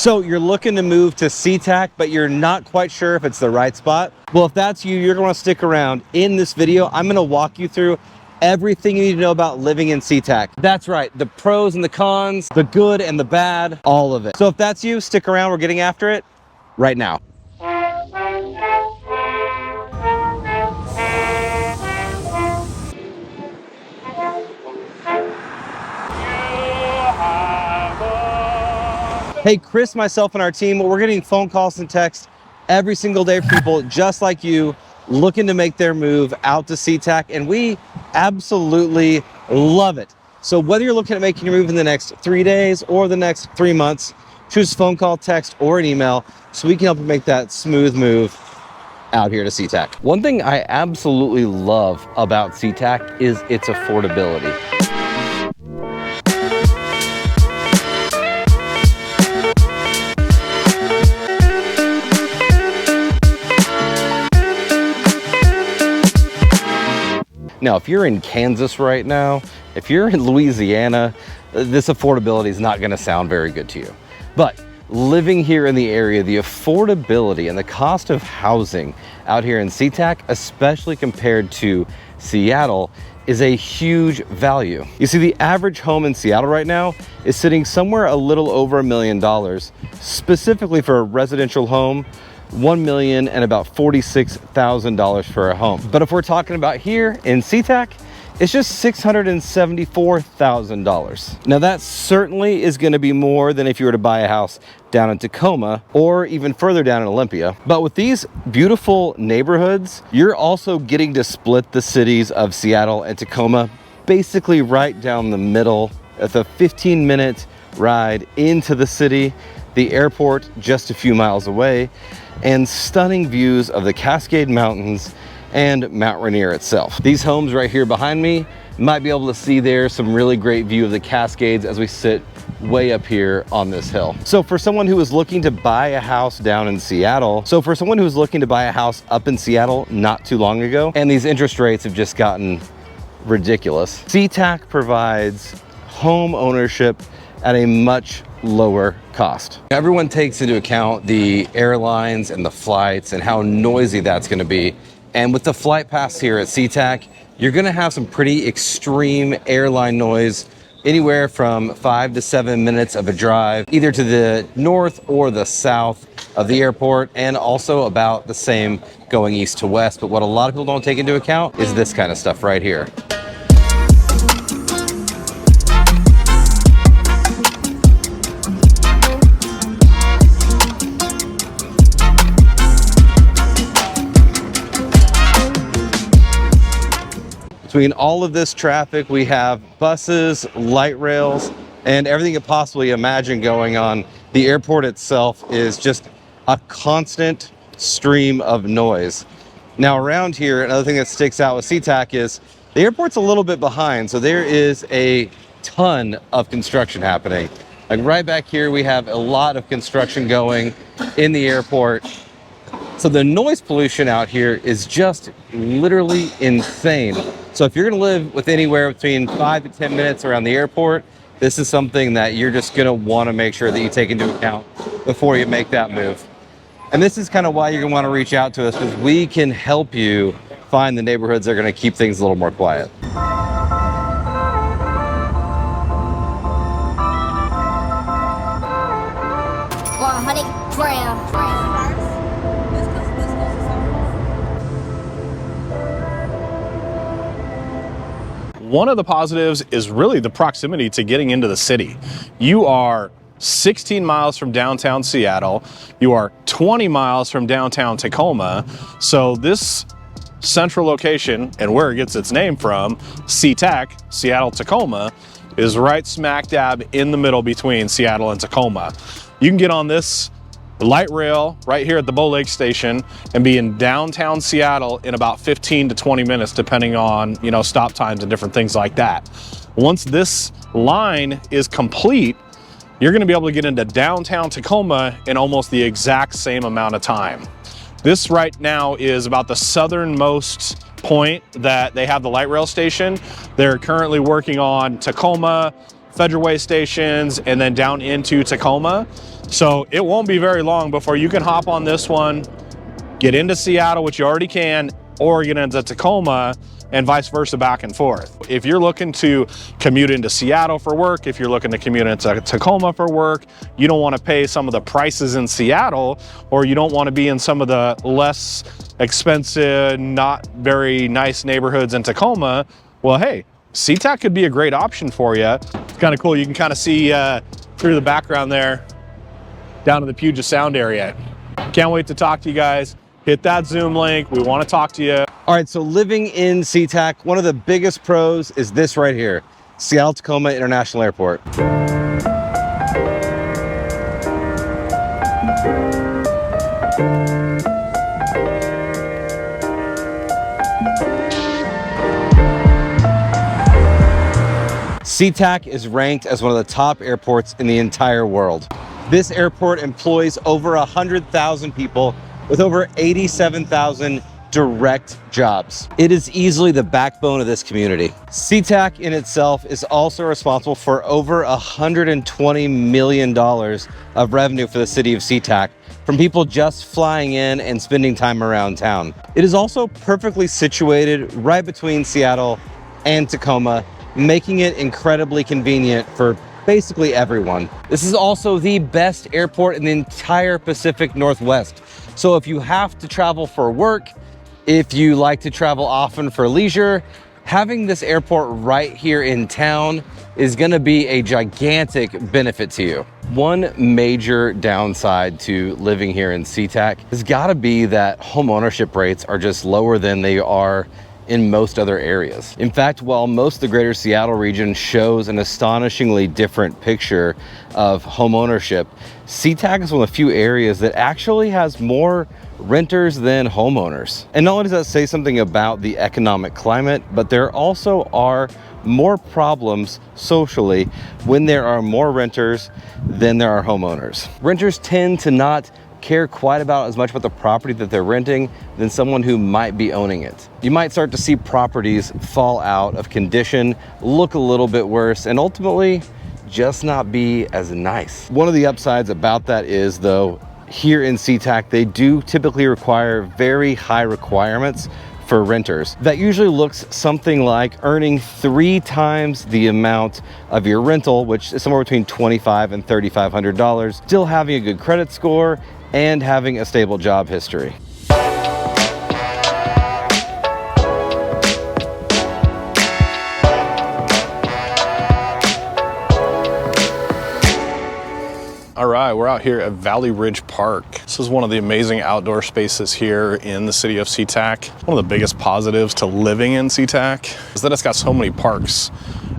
So you're looking to move to Seatac, but you're not quite sure if it's the right spot? Well, if that's you, you're gonna stick around. In this video, I'm gonna walk you through everything you need to know about living in Seatac. That's right, the pros and the cons, the good and the bad, all of it. So if that's you, stick around, we're getting after it right now. Hey, Chris, myself, and our team, we're getting phone calls and texts every single day from people just like you looking to make their move out to Seatac, and we absolutely love it. So whether you're looking at making your move in the next 3 days or the next 3 months, choose phone call, text, or an email so we can help you make that smooth move out here to Seatac. One thing I absolutely love about Seatac is its affordability. Now, if you're in Kansas right now, if you're in Louisiana, this affordability is not gonna sound very good to you. But living here in the area, the affordability and the cost of housing out here in Seatac, especially compared to Seattle, is a huge value. You see, the average home in Seattle right now is sitting somewhere a little over $1 million, specifically for a residential home, $1 million and about $46,000 for a home. But if we're talking about here in Seatac, it's just $674,000. Now that certainly is gonna be more than if you were to buy a house down in Tacoma or even further down in Olympia. But with these beautiful neighborhoods, you're also getting to split the cities of Seattle and Tacoma basically right down the middle. It's a 15-minute ride into the city, the airport just a few miles away, and stunning views of the Cascade Mountains and Mount Rainier itself. These homes right here behind me, might be able to see there some really great view of the Cascades as we sit way up here on this hill. So for someone who is looking to buy a house down in Seattle, up in Seattle not too long ago, and these interest rates have just gotten ridiculous, Seatac provides home ownership at a much lower cost. Everyone takes into account the airlines and the flights and how noisy that's going to be. And with the flight pass here at Seatac, you're going to have some pretty extreme airline noise, anywhere from 5 to 7 minutes of a drive, either to the north or the south of the airport, and also about the same going east to west. But what a lot of people don't take into account is this kind of stuff right here. Between all of this traffic, we have buses, light rails, and everything you could possibly imagine going on. The airport itself is just a constant stream of noise. Now around here, another thing that sticks out with Seatac is the airport's a little bit behind, so there is a ton of construction happening. Like right back here, we have a lot of construction going in the airport. So the noise pollution out here is just literally insane. So if you're gonna live with anywhere between 5 to 10 minutes around the airport, this is something that you're just gonna wanna make sure that you take into account before you make that move. And this is kind of why you're gonna wanna reach out to us, because we can help you find the neighborhoods that are gonna keep things a little more quiet. One of the positives is really the proximity to getting into the city. You are 16 miles from downtown Seattle. You are 20 miles from downtown Tacoma. So this central location, and where it gets its name from, Seatac, Seattle-Tacoma, is right smack dab in the middle between Seattle and Tacoma. You can get on this light rail right here at the Bow Lake Station and be in downtown Seattle in about 15 to 20 minutes, depending on, stop times and different things like that. Once this line is complete, you're gonna be able to get into downtown Tacoma in almost the exact same amount of time. This right now is about the southernmost point that they have the light rail station. They're currently working on Tacoma, Federal Way stations, and then down into Tacoma. So it won't be very long before you can hop on this one, get into Seattle, which you already can, or get into Tacoma, and vice versa, back and forth. If you're looking to commute into Seattle for work, if you're looking to commute into Tacoma for work, you don't want to pay some of the prices in Seattle, or you don't want to be in some of the less expensive, not very nice neighborhoods in Tacoma, well, hey, Seatac could be a great option for you. It's kind of cool. You can kind of see through the background there, down to the Puget Sound area. Can't wait to talk to you guys. Hit that Zoom link. We want to talk to you. All right, so living in Seatac, one of the biggest pros is this right here, Seattle-Tacoma International Airport. Seatac is ranked as one of the top airports in the entire world. This airport employs over 100,000 people with over 87,000 direct jobs. It is easily the backbone of this community. Seatac in itself is also responsible for over $120 million of revenue for the city of Seatac from people just flying in and spending time around town. It is also perfectly situated right between Seattle and Tacoma, making it incredibly convenient for basically everyone. This is also the best airport in the entire Pacific Northwest. So if you have to travel for work, if you like to travel often for leisure, having this airport right here in town is gonna be a gigantic benefit to you. One major downside to living here in Seatac has gotta be that home ownership rates are just lower than they are in most other areas. In fact, while most of the greater Seattle region shows an astonishingly different picture of home ownership, Seatac is one of the few areas that actually has more renters than homeowners. And not only does that say something about the economic climate, but there also are more problems socially when there are more renters than there are homeowners. Renters tend to not care quite about as much about the property that they're renting than someone who might be owning it. You might start to see properties fall out of condition, look a little bit worse, and ultimately just not be as nice. One of the upsides about that is, though, here in Seatac, they do typically require very high requirements for renters. That usually looks something like earning 3 times the amount of your rental, which is somewhere between $2,500 and $3,500, still having a good credit score and having a stable job history. All right, we're out here at Valley Ridge Park. This is one of the amazing outdoor spaces here in the city of Seatac. One of the biggest positives to living in Seatac is that it's got so many parks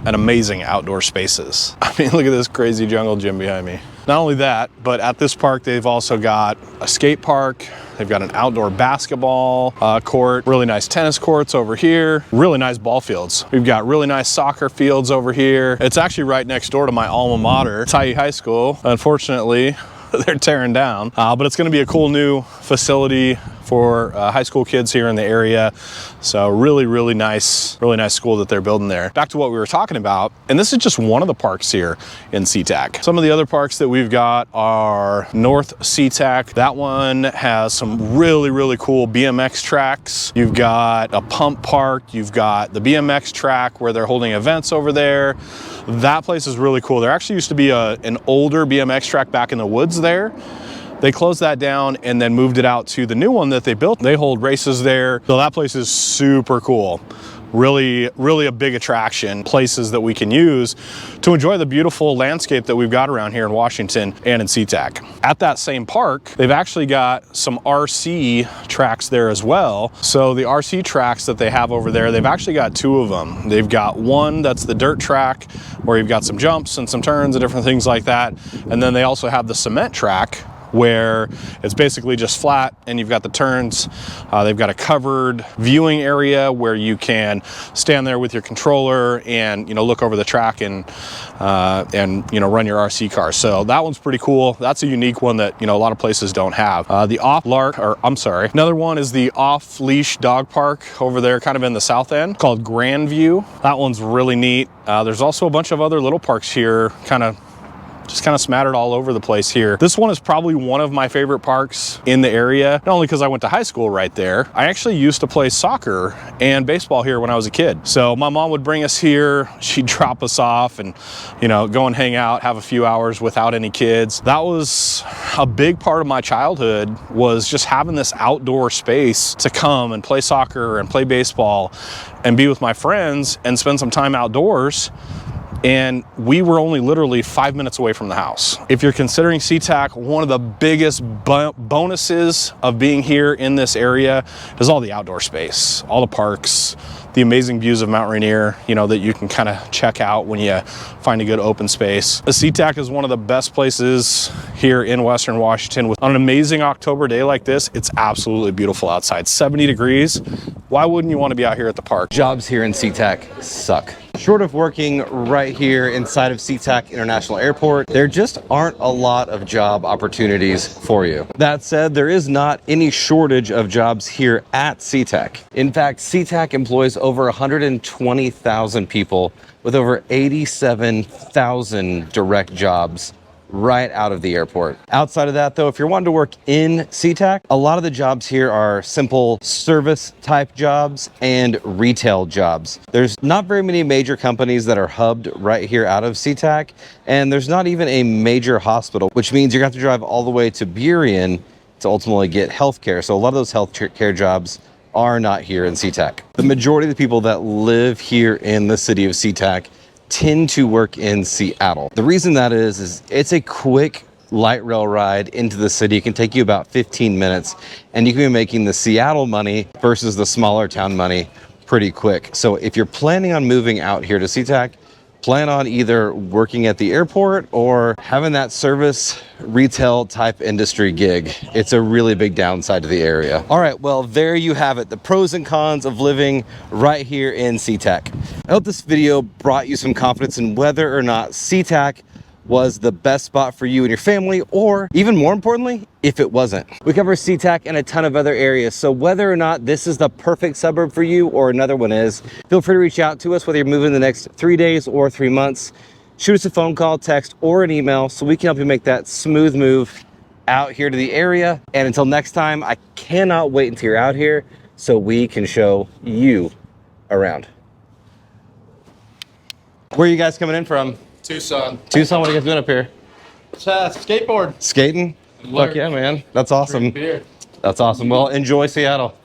and amazing outdoor spaces. I mean, look at this crazy jungle gym behind me. Not only that, but at this park, they've also got a skate park. They've got an outdoor basketball court, really nice tennis courts over here, really nice ball fields. We've got really nice soccer fields over here. It's actually right next door to my alma mater, Tye High School. Unfortunately, they're tearing down, but it's gonna be a cool new facility for high school kids here in the area. So really nice school that they're building there. Back to what we were talking about, and this is just one of the parks here in Seatac. Some of the other parks that we've got are North Seatac. That one has some really cool BMX tracks. You've got a pump park, you've got the BMX track where they're holding events over there. That place is really cool. There actually used to be an older BMX track back in the woods there. They closed that down and then moved it out to the new one that they built. They hold races there. So that place is super cool. Really a big attraction, places that we can use to enjoy the beautiful landscape that we've got around here in Washington and in Seatac. At that same park, they've actually got some RC tracks there as well. So the RC tracks that they have over there, they've actually got 2 of them. They've got one that's the dirt track where you've got some jumps and some turns and different things like that. And then they also have the cement track where it's basically just flat and you've got the turns. They've got a covered viewing area where you can stand there with your controller and, you know, look over the track and you know, run your RC car. So that one's pretty cool. That's a unique one that, you know, a lot of places don't have. Another one is the off-leash dog park over there kind of in the south end called Grandview. That one's really neat. There's also a bunch of other little parks here, kind of smattered all over the place here. This one is probably one of my favorite parks in the area, not only because I went to high school right there. I actually used to play soccer and baseball here when I was a kid. So my mom would bring us here, she'd drop us off and, you know, go and hang out, have a few hours without any kids. That was a big part of my childhood, was just having this outdoor space to come and play soccer and play baseball and be with my friends and spend some time outdoors. And we were only literally 5 minutes away from the house. If you're considering Seatac, one of the biggest bonuses of being here in this area is all the outdoor space, all the parks, the amazing views of Mount Rainier, you know, that you can kind of check out when you find a good open space. The Seatac is one of the best places here in Western Washington. On an amazing October day like this, it's absolutely beautiful outside. 70 degrees. Why wouldn't you want to be out here at the park? Jobs here in Seatac suck. Short of working right here inside of Seatac International Airport, there just aren't a lot of job opportunities for you. That said, there is not any shortage of jobs here at Seatac. In fact, Seatac employs over 120,000 people with over 87,000 direct jobs right out of the airport. Outside of that though, if you're wanting to work in Seatac, a lot of the jobs here are simple service type jobs and retail jobs. There's not very many major companies that are hubbed right here out of Seatac, and there's not even a major hospital, which means you're gonna have to drive all the way to Burien to ultimately get healthcare. So a lot of those healthcare jobs are not here in Seatac. The majority of the people that live here in the city of Seatac tend to work in Seattle. The reason that is it's a quick light rail ride into the city. It can take you about 15 minutes and you can be making the Seattle money versus the smaller town money pretty quick. So if you're planning on moving out here to Seatac, plan on either working at the airport or having that service retail type industry gig. It's a really big downside to the area. All right, well, there you have it. The pros and cons of living right here in Seatac. I hope this video brought you some confidence in whether or not Seatac was the best spot for you and your family, or even more importantly, if it wasn't. We cover Seatac and a ton of other areas, so whether or not this is the perfect suburb for you or another one is, feel free to reach out to us, whether you're moving in the next 3 days or 3 months. Shoot us a phone call, text, or an email so we can help you make that smooth move out here to the area. And until next time, I cannot wait until you're out here so we can show you around. Where are you guys coming in from? Tucson. Tucson, what are you guys doing up here? Skateboard. Skating? Fuck yeah, man. That's awesome. Beer. That's awesome. Well, enjoy Seattle.